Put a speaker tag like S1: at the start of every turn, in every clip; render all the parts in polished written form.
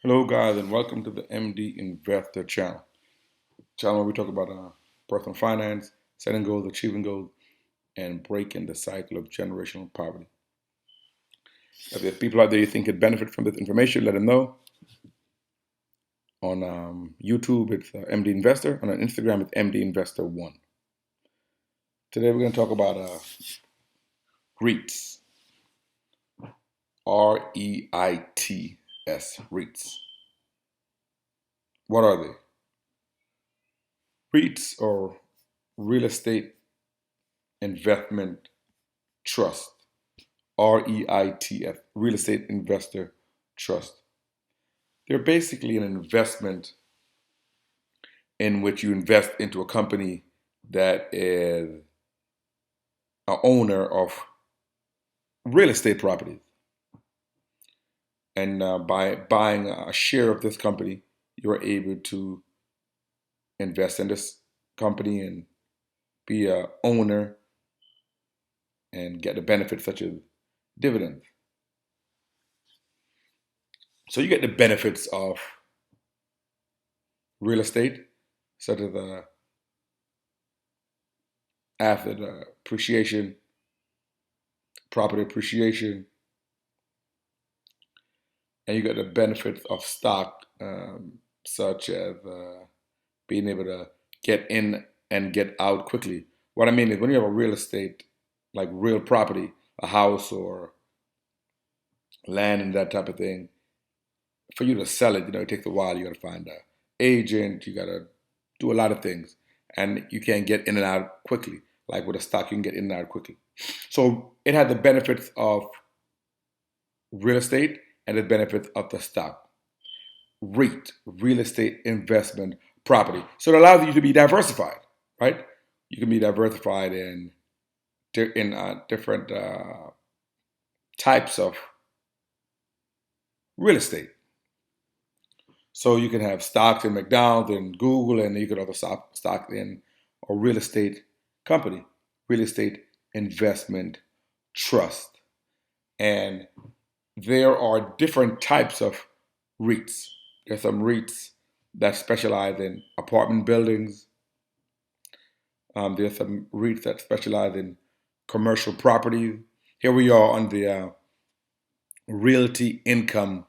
S1: Hello, guys, and welcome to the MD Investor channel where we talk about personal finance, setting goals, achieving goals, and breaking the cycle of generational poverty. If there's people out there you think could benefit from this information, let them know. On YouTube, it's MD Investor, and on Instagram, it's MD Investor One. Today, we're going to talk about REITs, REITs, REITs. What are they? REITs or real estate investment trust. REITF, Real Estate Investor Trust. They're basically an investment in which you invest into a company that is an owner of real estate properties. And by buying a share of this company, you're able to invest in this company and be a owner and get the benefits such as dividends. So you get the benefits of real estate, such as asset appreciation, property appreciation, and you get the benefits of stock, such as being able to get in and get out quickly. What I mean is when you have a real estate, like real property, a house or land and that type of thing, for you to sell it, it takes a while. You got to find an agent, you got to do a lot of things, and you can't get in and out quickly. Like with a stock, you can get in and out quickly. So it had the benefits of real estate and the benefits of the stock. REIT, real estate investment property. So it allows you to be diversified, right? You can be diversified in different types of real estate. So you can have stocks in McDonald's and Google, and you could have stock in a real estate company, real estate investment trust. And there are different types of REITs. There's some REITs that specialize in apartment buildings. There's some REITs that specialize in commercial properties. Here we are on the Realty Income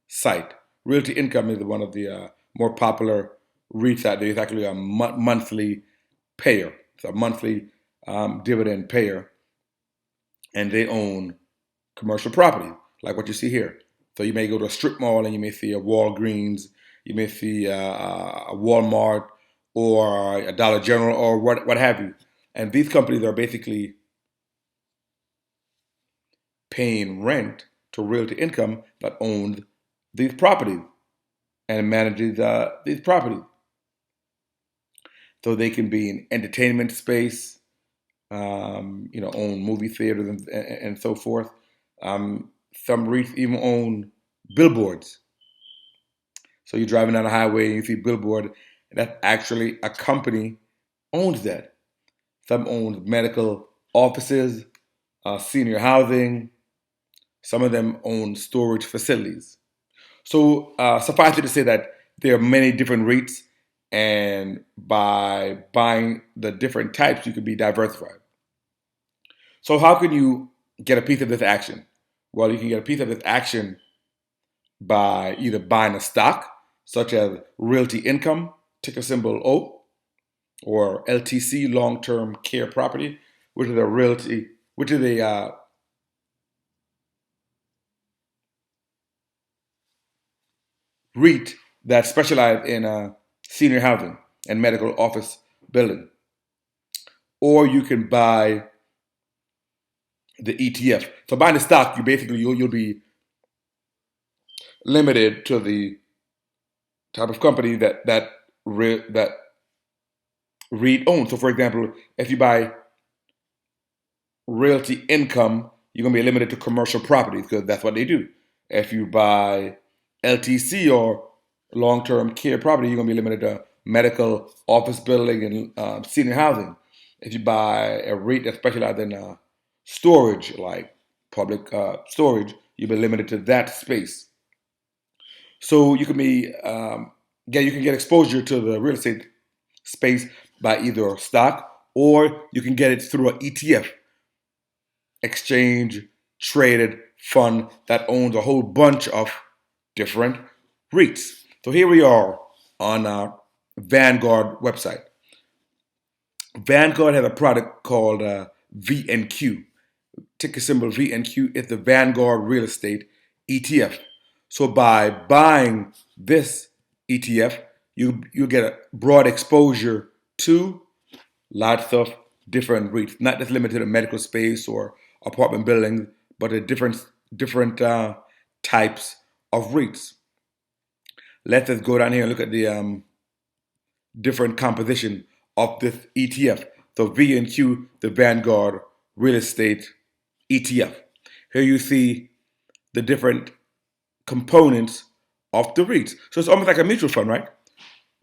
S1: site. Realty Income is one of the more popular REITs out there. It's actually a monthly payer. It's a monthly dividend payer, and they own commercial property, like what you see here. So you may go to a strip mall and you may see a Walgreens, you may see a Walmart or a Dollar General or what have you. And these companies are basically paying rent to Realty Income that owns these properties and manages these properties. So they can be in entertainment space, own movie theaters and so forth. Some REITs even own billboards. So you're driving down the highway and you see a billboard, and that's actually a company owns that. Some owns medical offices, senior housing. Some of them own storage facilities. So suffice it to say that there are many different REITs, and by buying the different types, you can be diversified. So how can you get a piece of this action? Well, you can get a piece of this action by either buying a stock, such as Realty Income, ticker symbol O, or LTC, Long-Term Care Property, which is a REIT that specializes in senior housing and medical office building. Or you can buy the ETF. So buying the stock, you'll be limited to the type of company that REIT owns. So for example, if you buy Realty Income, you're gonna be limited to commercial properties because that's what they do. If you buy LTC or long-term care property, you're gonna be limited to medical office building and senior housing. If you buy a REIT that specializes in storage, like public storage, you'll be limited to that space. So you can you can get exposure to the real estate space by either a stock or you can get it through an ETF, exchange traded fund that owns a whole bunch of different REITs. So here we are on our Vanguard website. Vanguard has a product called VNQ. Ticker symbol VNQ is the Vanguard Real Estate ETF. So by buying this ETF, you get a broad exposure to lots of different REITs, not just limited to medical space or apartment buildings, but the different types of REITs. Let's just go down here and look at the different composition of this ETF. So VNQ, the Vanguard Real Estate ETF. Here you see the different components of the REITs. So it's almost like a mutual fund, right?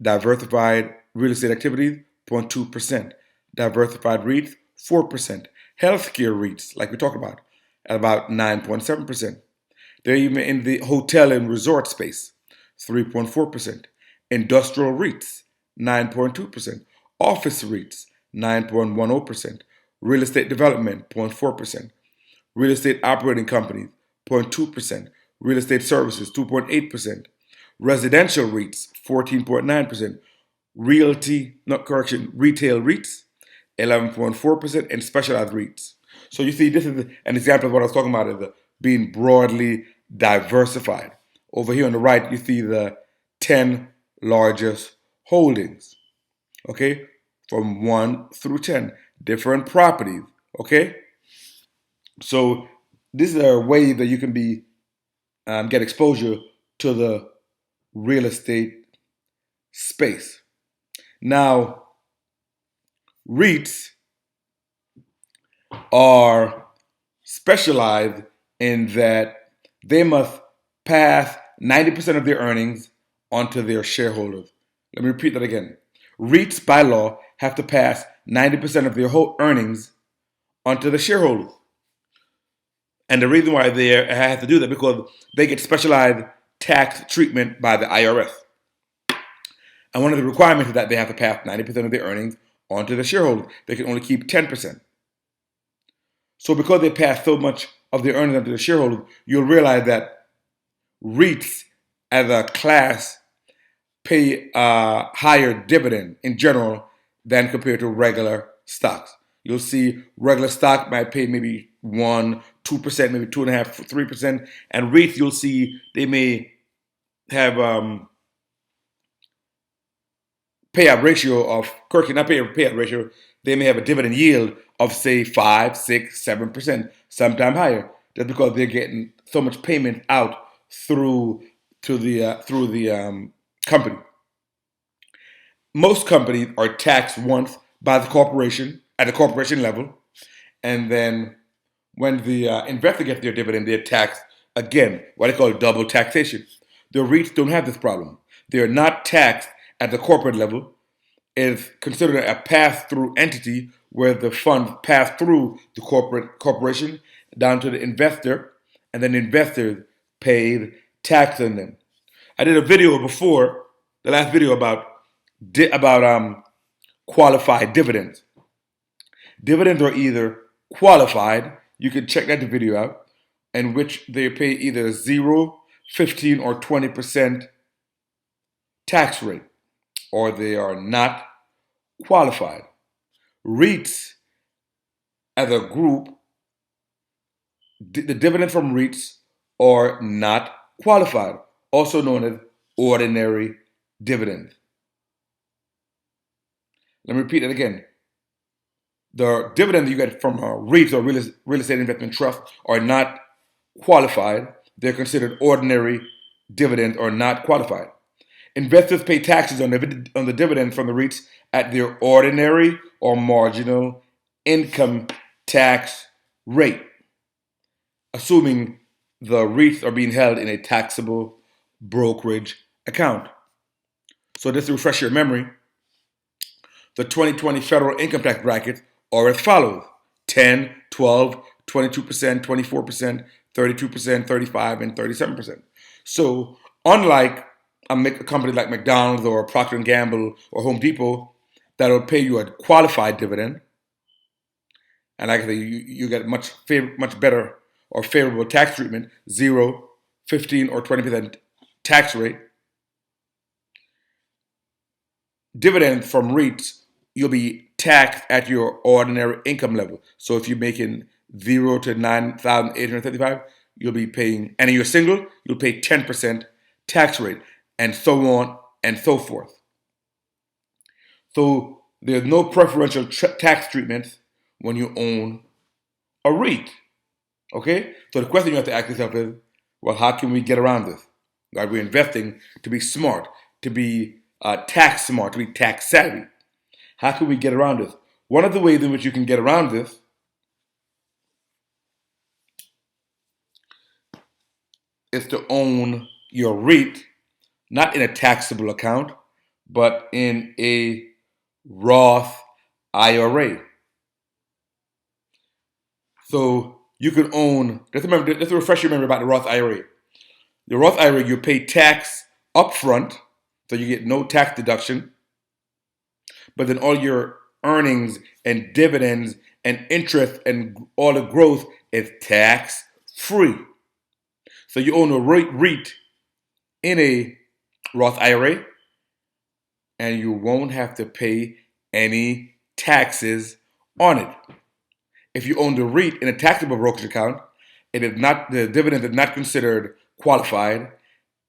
S1: Diversified real estate activities, 0.2%. Diversified REITs, 4%. Healthcare REITs, like we talked about 9.7%. They're even in the hotel and resort space, 3.4%. Industrial REITs, 9.2%. Office REITs, 9.10%. Real estate development, 0.4%. Real estate operating companies, 0.2%. Real estate services, 2.8%. Residential REITs, 14.9%. Retail REITs, 11.4%, and specialized REITs. So you see, this is an example of what I was talking about, is being broadly diversified. Over here on the right, you see the 10 largest holdings, okay, from 1 through 10, different properties, okay? So this is a way that you can get exposure to the real estate space. Now, REITs are specialized in that they must pass 90% of their earnings onto their shareholders. Let me repeat that again. REITs, by law, have to pass 90% of their whole earnings onto the shareholders. And the reason why they have to do that because they get specialized tax treatment by the IRS. And one of the requirements is that they have to pass 90% of their earnings onto the shareholders. They can only keep 10%. So because they pass so much of their earnings onto the shareholders, you'll realize that REITs as a class pay a higher dividend in general than compared to regular stocks. You'll see regular stock might pay maybe 1%, 2%, maybe 2.5%, 3%. And REITs, you'll see they may have payout ratio of, correctly, not payout ratio, they may have a dividend yield of say 5, 6, 7%, sometimes higher, just because they're getting so much payment out through the company. Most companies are taxed once by the corporation at the corporation level, and then when the investor gets their dividend, they're taxed again, what they call double taxation. The REITs don't have this problem. They're not taxed at the corporate level. It's considered a pass-through entity where the funds pass through the corporation down to the investor, and then the investors pay tax on them. I did a video before, the last video about qualified dividends. Dividends are either qualified, you can check that video out, in which they pay either 0, 15, or 20% tax rate, or they are not qualified. REITs as a group, the dividends from REITs are not qualified, also known as ordinary dividends. Let me repeat that again. The dividends you get from REITs or real estate investment trust are not qualified. They're considered ordinary dividends or not qualified. Investors pay taxes on the dividend from the REITs at their ordinary or marginal income tax rate, assuming the REITs are being held in a taxable brokerage account. So just to refresh your memory, the 2020 federal income tax brackets are as follows: 10, 12, 22%, 24%, 32%, 35%, and 37%. So Unlike a company like McDonald's or Procter and Gamble or Home Depot that will pay you a qualified dividend, and like I say, you get much better or favorable tax treatment, 0, 15, or 20% tax rate. Dividends from REITs, you'll be taxed at your ordinary income level. So if you're making 0 to 9,835, you'll be paying, and if you're single, you'll pay 10% tax rate, and so on and so forth. So there's no preferential tax treatment when you own a REIT. Okay? So the question you have to ask yourself is, well, how can we get around this? Right? We're investing to be smart, to be tax smart, to be tax savvy. How can we get around this? One of the ways in which you can get around this is to own your REIT not in a taxable account, but in a Roth IRA. So you can own, let's refresh your memory about the Roth IRA. The Roth IRA, you pay tax upfront, so you get no tax deduction, but then all your earnings and dividends and interest and all the growth is tax free. So you own a REIT in a Roth IRA, and you won't have to pay any taxes on it. If you own the REIT in a taxable brokerage account, it is not, the dividend is not considered qualified,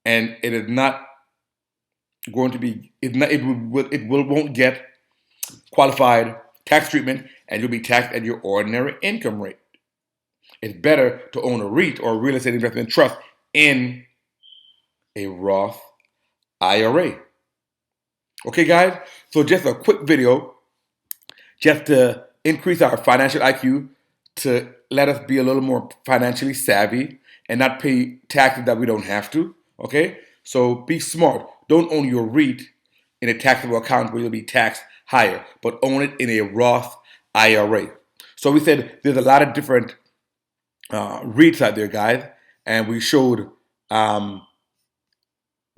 S1: and it is not going to be, won't get qualified tax treatment, and you'll be taxed at your ordinary income rate. It's better to own a REIT or real estate investment trust in a Roth IRA. Okay, guys? So just a quick video just to increase our financial IQ, to let us be a little more financially savvy and not pay taxes that we don't have to. Okay? So be smart. Don't own your REIT in a taxable account where you'll be taxed higher, but own it in a Roth IRA. So we said there's a lot of different REITs out there, guys, and we showed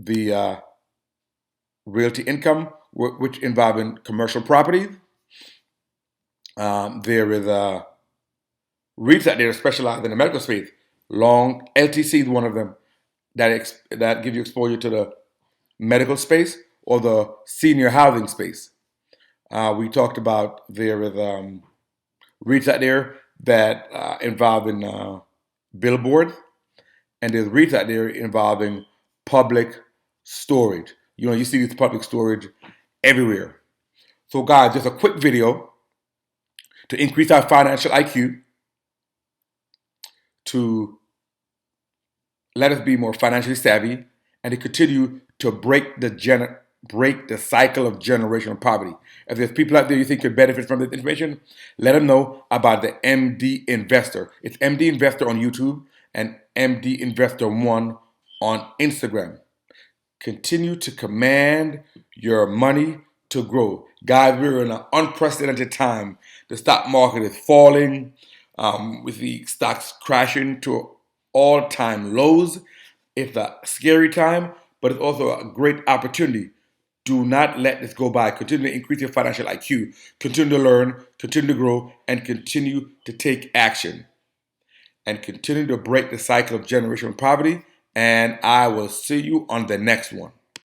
S1: the realty income, which involving commercial properties. There is REITs out there specialized in the medical space. Long LTC is one of them that gives you exposure to the medical space or the senior housing space. We talked about there is REITs out there that involve in billboards, and there's REITs out there involving public storage. You know, you see this public storage everywhere. So guys, just a quick video to increase our financial IQ, to let us be more financially savvy, and to continue to break the cycle of generational poverty. If there's people out there you think could benefit from this information, let them know about the MD Investor. It's MD Investor on YouTube and MD Investor 1 on Instagram. Continue to command your money to grow. Guys, we're in an unprecedented time. The stock market is falling, with the stocks crashing to all-time lows. It's a scary time, but it's also a great opportunity. Do not let this go by. Continue to increase your financial IQ. Continue to learn, continue to grow, and continue to take action. And continue to break the cycle of generational poverty. And I will see you on the next one.